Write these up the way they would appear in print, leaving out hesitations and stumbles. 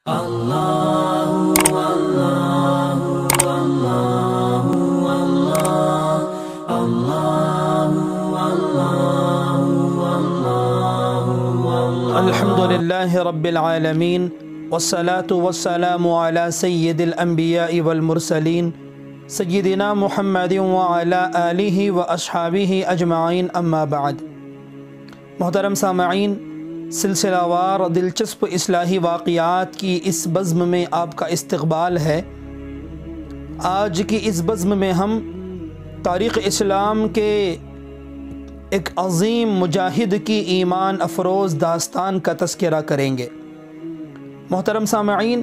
الحمدللہ رب العالمین والصلاة والسلام علی سید الانبیاء والمرسلین سیدنا محمد وعلی آلہ واصحابہ اجمعین اما بعد۔ محترم سامعین، سلسلہ وار دلچسپ اصلاحی واقعات کی اس بزم میں آپ کا استقبال ہے۔ آج کی اس بزم میں ہم تاریخ اسلام کے ایک عظیم مجاہد کی ایمان افروز داستان کا تذکرہ کریں گے۔ محترم سامعین،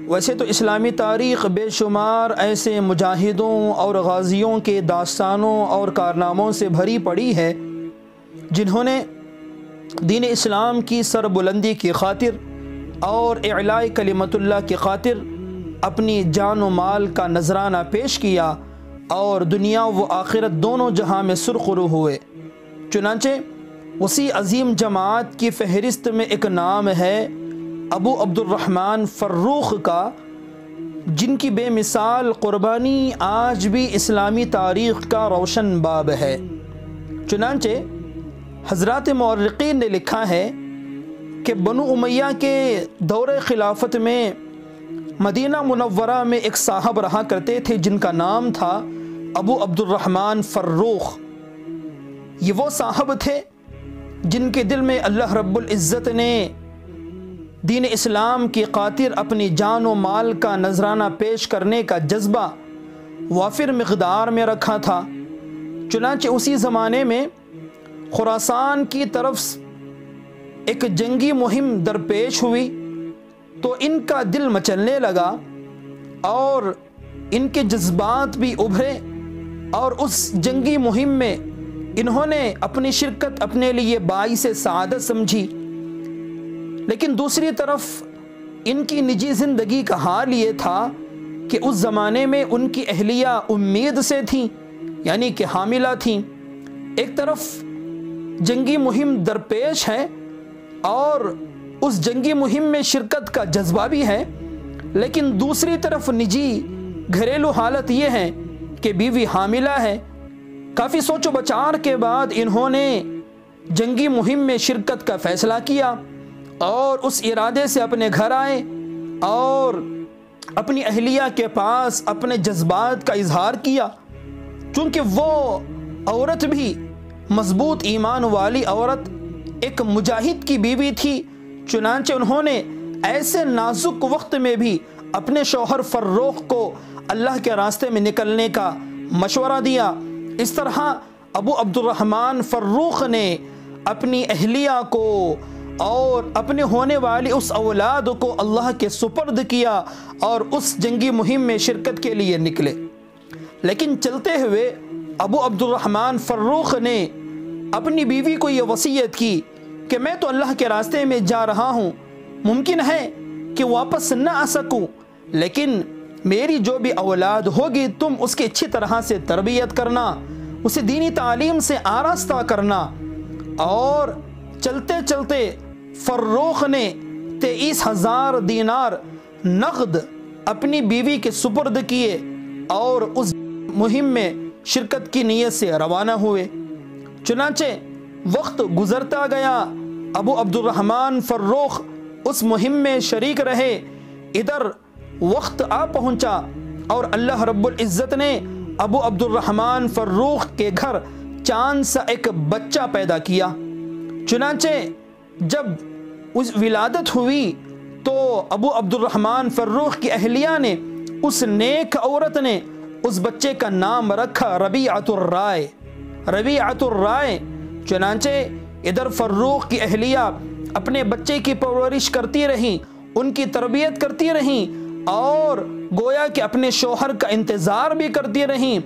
ویسے تو اسلامی تاریخ بے شمار ایسے مجاہدوں اور غازیوں کے داستانوں اور کارناموں سے بھری پڑی ہے جنہوں نے دین اسلام کی سربلندی کی خاطر اور اعلاء کلمت اللہ کی خاطر اپنی جان و مال کا نذرانہ پیش کیا اور دنیا و آخرت دونوں جہاں میں سرخرو ہوئے۔ چنانچہ اسی عظیم جماعت کی فہرست میں ایک نام ہے ابو عبد الرحمن فروخ کا، جن کی بے مثال قربانی آج بھی اسلامی تاریخ کا روشن باب ہے۔ چنانچہ حضرات مورخین نے لکھا ہے کہ بنو امیہ کے دور خلافت میں مدینہ منورہ میں ایک صاحب رہا کرتے تھے جن کا نام تھا ابو عبد الرحمن فروخ۔ یہ وہ صاحب تھے جن کے دل میں اللہ رب العزت نے دین اسلام کی خاطر اپنی جان و مال کا نذرانہ پیش کرنے کا جذبہ وافر مقدار میں رکھا تھا۔ چنانچہ اسی زمانے میں خراسان کی طرف ایک جنگی مہم درپیش ہوئی تو ان کا دل مچلنے لگا اور ان کے جذبات بھی ابھرے، اور اس جنگی مہم میں انہوں نے اپنی شرکت اپنے لیے باعث سعادت سمجھی۔ لیکن دوسری طرف ان کی نجی زندگی کا حال یہ تھا کہ اس زمانے میں ان کی اہلیہ امید سے تھیں، یعنی کہ حاملہ تھیں۔ ایک طرف جنگی مہم درپیش ہے اور اس جنگی مہم میں شرکت کا جذبہ بھی ہے، لیکن دوسری طرف نجی گھریلو حالت یہ ہے کہ بیوی حاملہ ہے۔ کافی سوچ و بچار کے بعد انہوں نے جنگی مہم میں شرکت کا فیصلہ کیا اور اس ارادے سے اپنے گھر آئے اور اپنی اہلیہ کے پاس اپنے جذبات کا اظہار کیا۔ چونکہ وہ عورت بھی مضبوط ایمان والی عورت، ایک مجاہد کی بیوی تھی، چنانچہ انہوں نے ایسے نازک وقت میں بھی اپنے شوہر فروخ کو اللہ کے راستے میں نکلنے کا مشورہ دیا۔ اس طرح ابو عبد الرحمن فروخ نے اپنی اہلیہ کو اور اپنے ہونے والی اس اولاد کو اللہ کے سپرد کیا اور اس جنگی مہم میں شرکت کے لیے نکلے۔ لیکن چلتے ہوئے ابو عبد الرحمن فروخ نے اپنی بیوی کو یہ وصیت کی کہ میں تو اللہ کے راستے میں جا رہا ہوں، ممکن ہے کہ واپس نہ آ سکوں، لیکن میری جو بھی اولاد ہوگی تم اس کی اچھی طرح سے تربیت کرنا، اسے دینی تعلیم سے آراستہ کرنا۔ اور چلتے چلتے فروخ نے 23,000 دینار نقد اپنی بیوی کے سپرد کیے اور اس مہم میں شرکت کی نیت سے روانہ ہوئے۔ چنانچہ وقت گزرتا گیا، ابو عبد الرحمن فروخ اس مہم میں شریک رہے۔ ادھر وقت آ پہنچا اور اللہ رب العزت نے ابو عبد الرحمن فروخ کے گھر چاند سا ایک بچہ پیدا کیا۔ چنانچہ جب اس ولادت ہوئی تو ابو عبد الرحمن فروخ کی اہلیہ نے، اس نیک عورت نے اس بچے کا نام رکھا ربیعۃ الرائے، ربیعۃ الرائے۔ چنانچہ ادھر فروخ کی اہلیہ اپنے بچے کی پرورش کرتی رہیں، ان کی تربیت کرتی رہیں اور گویا کہ اپنے شوہر کا انتظار بھی کرتی رہیں۔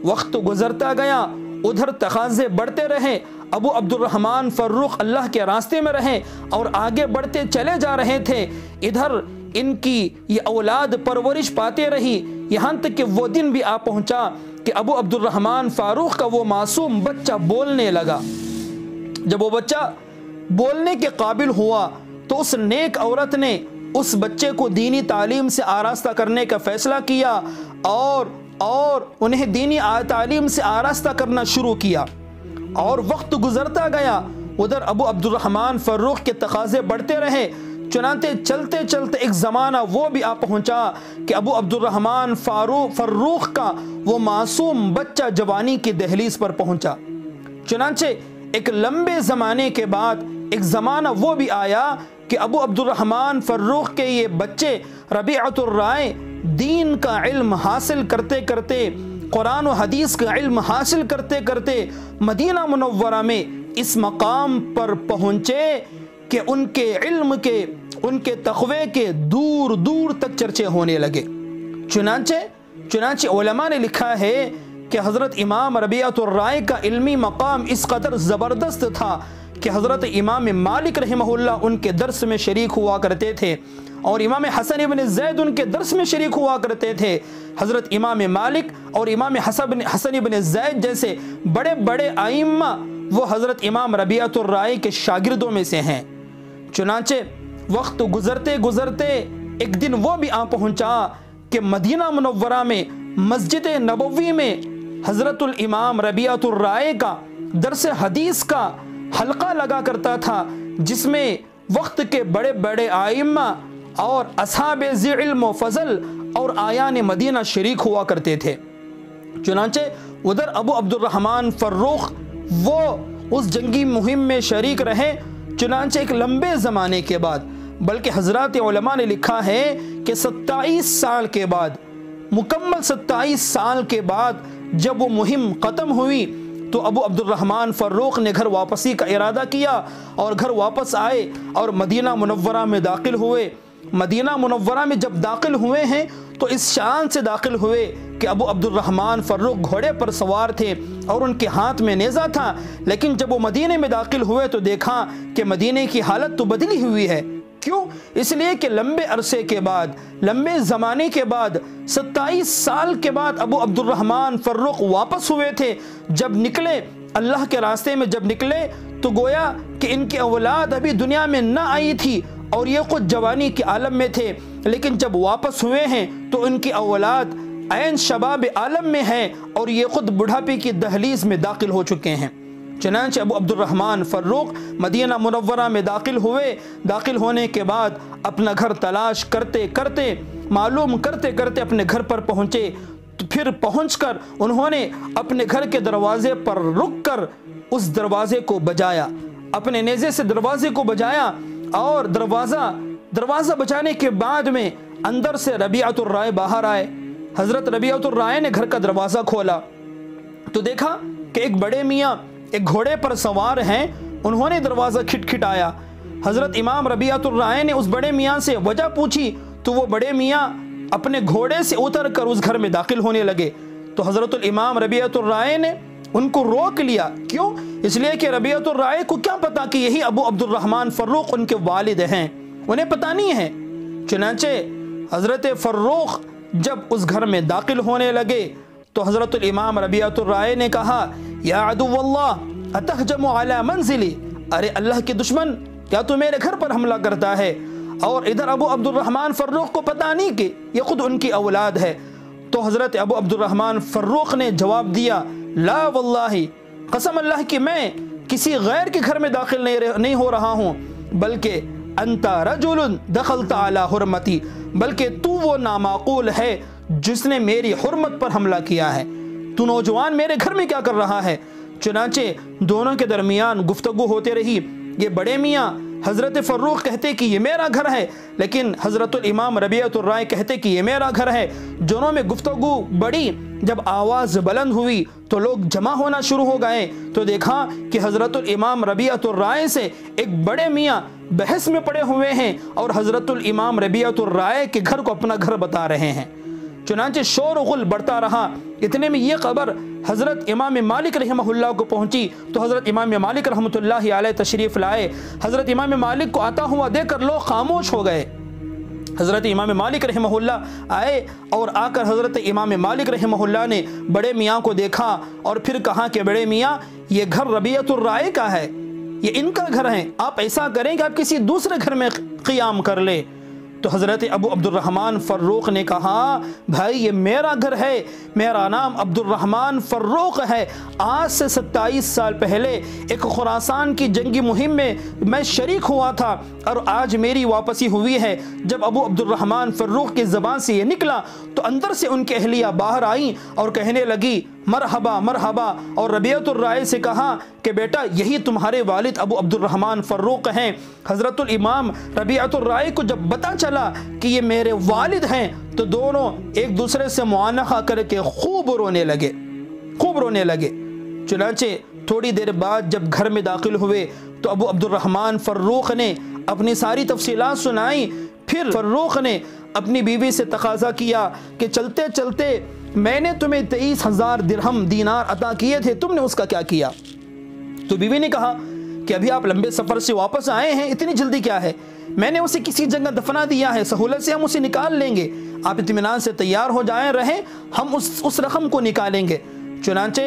وقت گزرتا گیا، ادھر تقاضے بڑھتے رہے، ابو عبد الرحمن فروخ اللہ کے راستے میں رہے اور آگے بڑھتے چلے جا رہے تھے۔ ادھر ان کی یہ اولاد پرورش پاتے رہی، یہاں تک کہ وہ دن بھی آ پہنچا کہ ابو عبد الرحمن فاروق کا وہ معصوم بچہ بولنے لگا۔ جب وہ بچہ بولنے کے قابل ہوا تو اس نیک عورت نے اس بچے کو دینی تعلیم سے آراستہ کرنے کا فیصلہ کیا اور انہیں دینی تعلیم سے آراستہ کرنا شروع کیا، اور وقت گزرتا گیا، ادھر ابو عبد الرحمن فروخ کے تقاضے بڑھتے رہے، چنانچہ چلتے چلتے ایک زمانہ وہ بھی آ پہنچا کہ ابو عبد الرحمن فروخ کا وہ معصوم بچہ جوانی کی دہلیز پر پہنچا۔ چنانچہ ایک لمبے زمانے کے بعد ایک زمانہ وہ بھی آیا کہ ابو عبد الرحمن فروخ کے یہ بچے ربیعۃ الرائے دین کا علم حاصل کرتے کرتے، قرآن و حدیث کا علم حاصل کرتے کرتے مدینہ منورہ میں اس مقام پر پہنچے کہ ان کے علم کے، ان کے تقوی کے دور دور تک چرچے ہونے لگے۔ چنانچہ علماء نے لکھا ہے کہ حضرت امام ربیعۃ الرائے کا علمی مقام اس قدر زبردست تھا کہ حضرت امام مالک رحمہ اللہ ان کے درس میں شریک ہوا کرتے تھے، اور امام حسن ابن زید ان کے درس میں شریک ہوا کرتے تھے۔ حضرت امام مالک اور امام حسن ابن زید جیسے بڑے بڑے ائمہ وہ حضرت امام ربیعۃ الرائے کے شاگردوں میں سے ہیں۔ چنانچہ وقت گزرتے گزرتے ایک دن وہ بھی آ پہنچا کہ مدینہ منورہ میں مسجد نبوی میں حضرت الامام ربیعۃ الرائے کا درس حدیث کا حلقہ لگا کرتا تھا، جس میں وقت کے بڑے بڑے ائمہ اور اصحاب ذی علم و فضل اور آیان مدینہ شریک ہوا کرتے تھے۔ چنانچہ ادھر ابو عبد الرحمن فروخ وہ اس جنگی مہم میں شریک رہے۔ چنانچہ ایک لمبے زمانے کے بعد، بلکہ حضرات علماء نے لکھا ہے کہ 27 سال کے بعد، مکمل 27 سال کے بعد جب وہ مہم ختم ہوئی تو ابو عبد الرحمن فروخ نے گھر واپسی کا ارادہ کیا اور گھر واپس آئے اور مدینہ منورہ میں داخل ہوئے۔ مدینہ منورہ میں جب داخل ہوئے ہیں تو اس شان سے داخل ہوئے کہ ابو عبد الرحمن فروخ گھوڑے پر سوار تھے اور ان کے ہاتھ میں نیزہ تھا، لیکن جب وہ مدینے میں داخل ہوئے تو دیکھا کہ مدینے کی حالت تو بدلی ہوئی ہے۔ کیوں؟ اس لیے کہ لمبے عرصے کے بعد، لمبے زمانے کے بعد، 27 سال کے بعد ابو عبد الرحمن فروخ واپس ہوئے تھے۔ جب نکلے اللہ کے راستے میں، جب نکلے تو گویا کہ ان کی اولاد ابھی دنیا میں نہ آئی تھی اور یہ خود جوانی کے عالم میں تھے، لیکن جب واپس ہوئے ہیں تو ان کی اولاد عین شباب عالم میں ہے اور یہ خود بڑھاپے کی دہلیز میں داخل ہو چکے ہیں۔ چنانچہ ابو عبد الرحمن فروخ مدینہ منورہ میں داخل ہوئے۔ داخل ہونے کے بعد اپنا گھر تلاش کرتے کرتے، معلوم کرتے کرتے اپنے گھر پر پہنچے۔ پھر پہنچ کر انہوں نے اپنے گھر کے دروازے پر رک کر اس دروازے کو بجایا، اپنے نیزے سے دروازے کو بجایا، اور دروازہ بجانے کے بعد میں اندر سے ربیعۃ الرائے باہر آئے۔ حضرت ربیعۃ الرائے نے گھر کا دروازہ کھولا تو دیکھا کہ ایک بڑے میاں ایک گھوڑے پر سوار ہیں۔ انہوں نے دروازہ کھٹکھٹایا۔ حضرت امام ربیعۃ الرائے نے اس بڑے میاں سے وجہ پوچھی تو وہ بڑے میاں اپنے گھوڑے سے اتر کر اس گھر میں داخل ہونے لگے۔ تو حضرت الامام ربیعۃ الرائے نے ان کو روک لیا۔ کیوں؟ اس لیے کہ ربیعۃ الرائے کو کیا پتا کہ یہی ابو عبد الرحمن فروخ ان کے والد ہیں، انہیں پتا نہیں ہے۔ چنانچہ حضرت فروخ جب اس گھر میں داخل ہونے لگے تو حضرت الامام ربیعۃ الرائے نے کہا، یا عدو اللہ اتہجم علی منزلی، ارے اللہ کے دشمن، کیا تو میرے گھر پر حملہ کرتا ہے؟ اور ادھر ابو عبد الرحمن فروخ کو پتا نہیں کہ یہ خود ان کی اولاد ہے۔ تو حضرت ابو عبد الرحمن فروخ نے جواب دیا، لا واللہ، قسم اللہ کی میں کسی غیر کے گھر میں داخل نہیں ہو رہا ہوں، بلکہ انت رجل دخلت علی حرمتی، بلکہ تو وہ نامعقول ہے جس نے میری حرمت پر حملہ کیا ہے۔ تو نوجوان میرے گھر میں کیا کر رہا ہے؟ چنانچہ دونوں کے درمیان گفتگو ہوتے رہی۔ یہ بڑے میاں حضرت فروخ کہتے کہ یہ میرا گھر ہے، لیکن حضرت الامام ربیعۃ الرائے کہتے کہ یہ میرا گھر ہے۔ دونوں میں گفتگو بڑی۔ جب آواز بلند ہوئی تو لوگ جمع ہونا شروع ہو گئے تو دیکھا کہ حضرت الامام ربیعۃ الرائے سے ایک بڑے میاں بحث میں پڑے ہوئے ہیں اور حضرت الامام ربیعۃ الرائے کے گھر کو اپنا گھر بتا رہے ہیں۔ چنانچہ شور و غل بڑھتا رہا۔ اتنے میں یہ خبر حضرت امام مالک رحمہ اللہ کو پہنچی تو حضرت امام مالک رحمۃ اللہ علیہ تشریف لائے۔ حضرت امام مالک کو آتا ہوا دیکھ کر لوگ خاموش ہو گئے۔ حضرت امام مالک رحمہ اللہ آئے اور آ کر حضرت امام مالک رحمہ اللہ نے بڑے میاں کو دیکھا اور پھر کہا کہ بڑے میاں، یہ گھر ربیعۃ الرائے کا ہے، یہ ان کا گھر ہے، آپ ایسا کریں کہ آپ کسی دوسرے گھر میں قیام کر لیں۔ تو حضرت ابو عبد الرحمن فروخ نے کہا بھائی یہ میرا گھر ہے، میرا نام عبد الرحمن فروخ ہے، آج سے 27 سال پہلے ایک خراسان کی جنگی مہم میں شریک ہوا تھا اور آج میری واپسی ہوئی ہے۔ جب ابو عبد الرحمن فروخ کی زبان سے یہ نکلا تو اندر سے ان کے اہلیہ باہر آئیں اور کہنے لگی مرحبا مرحبا، اور ربیعۃ الرائے سے کہا کہ بیٹا یہی تمہارے والد ابو عبد الرحمن فروخ ہیں۔ حضرت الامام ربیعۃ الرائے کو جب پتہ چلا کہ یہ میرے والد ہیں تو دونوں ایک دوسرے سے معانقہ کر کے خوب رونے لگے۔ چنانچہ تھوڑی دیر بعد جب گھر میں داخل ہوئے تو ابو عبد الرحمن فروخ نے اپنی ساری تفصیلات سنائیں۔ پھر فروخ نے اپنی بیوی سے تقاضا کیا کہ چلتے چلتے میں نے تمہیں 23,000 درہم دینار عطا کیے تھے، تم نے اس کا کیا کیا؟ تو بیوی نے کہا کہ ابھی آپ لمبے سفر سے واپس آئے ہیں، اتنی جلدی کیا ہے؟ میں نے اسے کسی جگہ دفنا دیا ہے، سہولت سے ہم اسے نکال لیں گے، آپ اطمینان سے تیار ہو جائیں رہیں، ہم اس رقم کو نکالیں گے۔ چنانچہ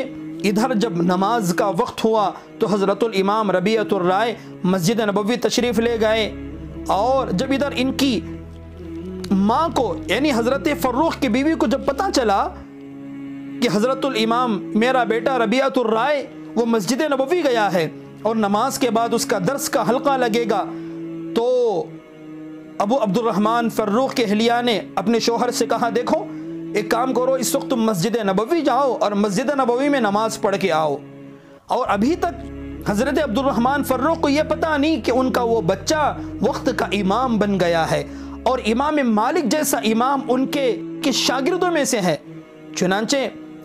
ادھر جب نماز کا وقت ہوا تو حضرت الامام ربیعۃ الرائے مسجد نبوی تشریف لے گئے، اور جب ادھر ان کی ماں کو یعنی حضرت فروخ کی بیوی کو جب پتہ چلا کہ حضرت الامام میرا بیٹا ربیعۃ الرائے وہ مسجد نبوی گیا ہے اور نماز کے بعد اس کا درس کا حلقہ لگے گا، تو ابو عبد الرحمن فروخ کے اہلیہ نے اپنے شوہر سے کہا دیکھو ایک کام کرو، اس وقت تم مسجد نبوی جاؤ اور مسجد نبوی میں نماز پڑھ کے آؤ۔ اور ابھی تک حضرت عبد الرحمن فروخ کو یہ پتہ نہیں کہ ان کا وہ بچہ وقت کا امام بن گیا ہے اور امام مالک جیسا امام ان کے شاگردوں میں سے ہے۔ چنانچہ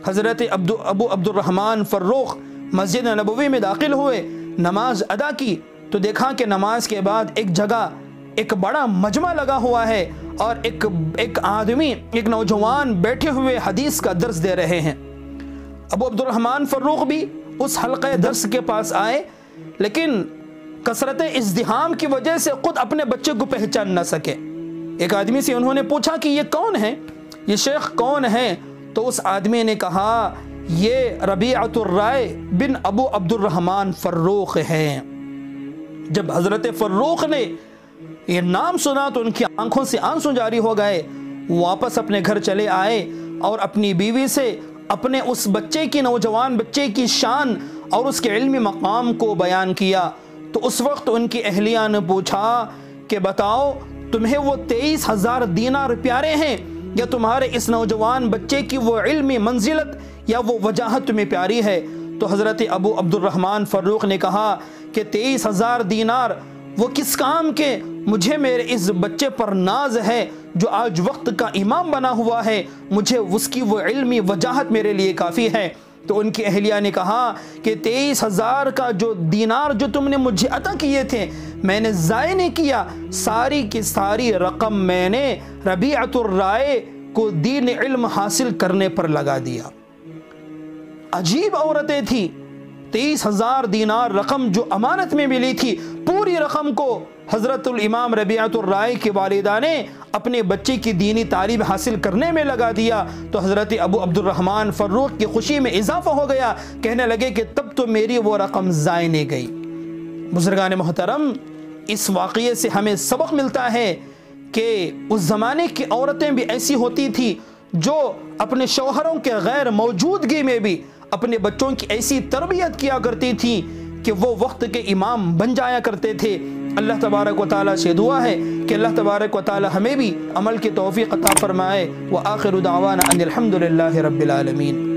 حضرت ابو عبد الرحمن فروخ مسجد نبوی میں داخل ہوئے، نماز ادا کی تو دیکھا کہ نماز کے بعد ایک جگہ ایک بڑا مجمع لگا ہوا ہے اور ایک آدمی ایک نوجوان بیٹھے ہوئے حدیث کا درس دے رہے ہیں۔ ابو عبد الرحمن فروخ بھی اس حلقہ درس کے پاس آئے، لیکن کثرت ازدحام کی وجہ سے خود اپنے بچے کو پہچان نہ سکے۔ ایک آدمی سے انہوں نے پوچھا کہ یہ کون ہے، یہ شیخ کون ہے؟ تو اس آدمی نے کہا یہ ربیعۃ الرائے بن ابو عبد الرحمن فروخ ہیں۔ جب حضرت فروخ نے یہ نام سنا تو ان کی آنکھوں سے آنسو جاری ہو گئے، واپس اپنے گھر چلے آئے اور اپنی بیوی سے اپنے اس بچے کی نوجوان بچے کی شان اور اس کے علمی مقام کو بیان کیا۔ تو اس وقت ان کی اہلیہ نے پوچھا کہ بتاؤ تمہیں وہ 23,000 دینار پیارے ہیں یا تمہارے اس نوجوان بچے کی وہ علمی منزلت یا وہ وجاہت تمہیں پیاری ہے؟ تو حضرت ابو عبد الرحمن فروخ نے کہا کہ 23,000 دینار وہ کس کام کے، مجھے میرے اس بچے پر ناز ہے جو آج وقت کا امام بنا ہوا ہے، مجھے اس کی وہ علمی وجاہت میرے لیے کافی ہے۔ تو ان کی اہلیہ نے کہا کہ 23,000 کا جو دینار جو تم نے مجھے عطا کیے تھے میں نے ضائع نہیں کیا، ساری کی ساری رقم میں نے ربیعۃ الرائے کو دین علم حاصل کرنے پر لگا دیا۔ عجیب عورتیں تھیں، 23,000 دینار رقم جو امانت میں ملی تھی، پوری رقم کو حضرت الامام ربیعۃ الرائے کے والدہ نے اپنے بچے کی دینی تعلیم حاصل کرنے میں لگا دیا۔ تو حضرت ابو عبد الرحمن فروخ کی خوشی میں اضافہ ہو گیا، کہنے لگے کہ تب تو میری وہ رقم ضائع نہیں گئی۔ بزرگان محترم، اس واقعے سے ہمیں سبق ملتا ہے کہ اس زمانے کی عورتیں بھی ایسی ہوتی تھی جو اپنے شوہروں کے غیر موجودگی میں بھی اپنے بچوں کی ایسی تربیت کیا کرتی تھی کہ وہ وقت کے امام بن جایا کرتے تھے۔ اللہ تبارک و تعالیٰ سے دعا ہے کہ اللہ تبارک و تعالیٰ ہمیں بھی عمل کی توفیق عطا فرمائے۔ وآخر دعوانا ان الحمد للہ رب العالمین۔